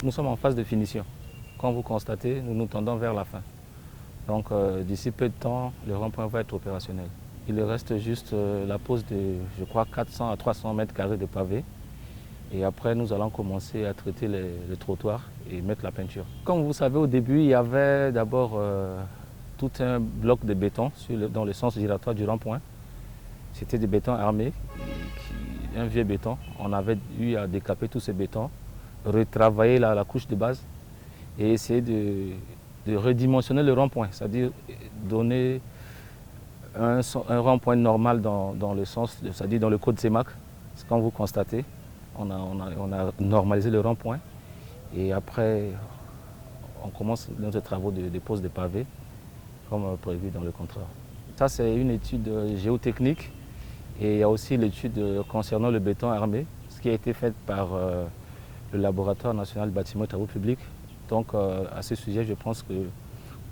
Nous sommes en phase de finition. Comme vous constatez, nous nous tendons vers la fin. Donc d'ici peu de temps, le rond-point va être opérationnel. Il reste juste la pose de, je crois, 400 à 300 mètres carrés de pavés. Et après, nous allons commencer à traiter les trottoirs et mettre la peinture. Comme vous savez, au début, il y avait d'abord tout un bloc de béton dans le sens giratoire du rond-point. C'était des bétons armés, un vieux béton. On avait eu à décaper tous ces bétons, retravailler la couche de base et essayer de redimensionner le rond-point, c'est-à-dire donner un rond-point normal dans le sens, c'est-à-dire dans le code CEMAC. Comme vous constatez, on a normalisé le rond-point et après on commence nos travaux de pose de pavés comme prévu dans le contrat. Ça, c'est une étude géotechnique et il y a aussi l'étude concernant le béton armé, ce qui a été fait par le laboratoire national bâtiments et travaux publics. Donc à ce sujet, je pense que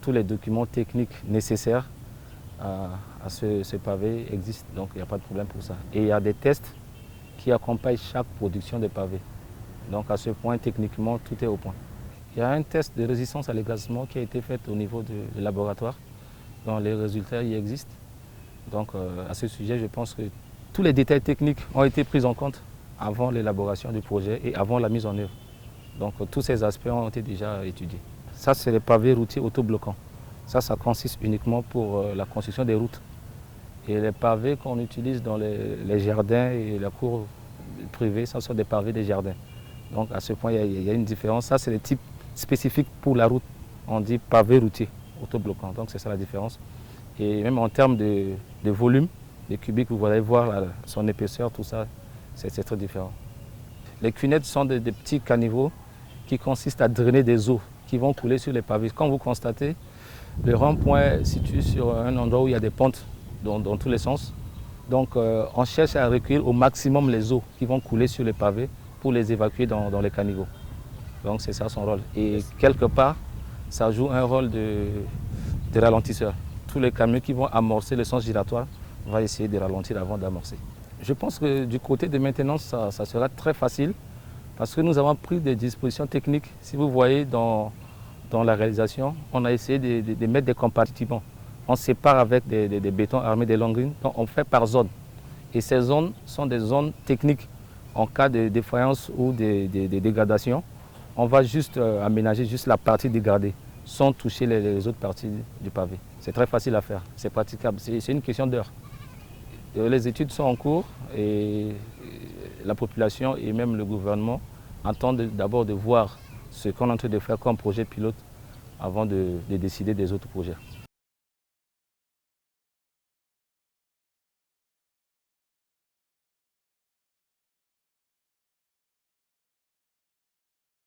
tous les documents techniques nécessaires à ce pavé existent, donc il n'y a pas de problème pour ça. Et il y a des tests qui accompagnent chaque production de pavés. Donc à ce point, techniquement, tout est au point. Il y a un test de résistance à l'églacement qui a été fait au niveau du laboratoire, dont les résultats y existent. Donc à ce sujet, je pense que tous les détails techniques ont été pris en compte avant l'élaboration du projet et avant la mise en œuvre. Donc tous ces aspects ont été déjà étudiés. Ça, c'est les pavés routiers autobloquants. Ça consiste uniquement pour la construction des routes. Et les pavés qu'on utilise dans les jardins et la cour privée, ça sont des pavés des jardins. Donc à ce point, il y a une différence. Ça, c'est le type spécifique pour la route. On dit pavé routier autobloquant. Donc c'est ça la différence. Et même en termes de volume, les cubiques, vous allez voir son épaisseur, tout ça, c'est très différent. Les cunettes sont des petits caniveaux qui consistent à drainer des eaux qui vont couler sur les pavés. Comme vous constatez, le rond-point est situé sur un endroit où il y a des pentes dans tous les sens. Donc on cherche à recueillir au maximum les eaux qui vont couler sur les pavés pour les évacuer dans les caniveaux. Donc c'est ça son rôle. Et quelque part, ça joue un rôle de ralentisseur. Tous les camions qui vont amorcer le sens giratoire vont essayer de ralentir avant d'amorcer. Je pense que du côté de maintenance, ça sera très facile parce que nous avons pris des dispositions techniques. Si vous voyez dans la réalisation, on a essayé de mettre des compartiments. On sépare avec des bétons armés des longues lignes, donc on fait par zone. Et ces zones sont des zones techniques. En cas de défaillance ou de dégradation, on va juste aménager juste la partie dégradée sans toucher les autres parties du pavé. C'est très facile à faire, c'est praticable, c'est une question d'heure. Les études sont en cours et la population et même le gouvernement attendent d'abord de voir ce qu'on est en train de faire comme projet pilote avant de décider des autres projets.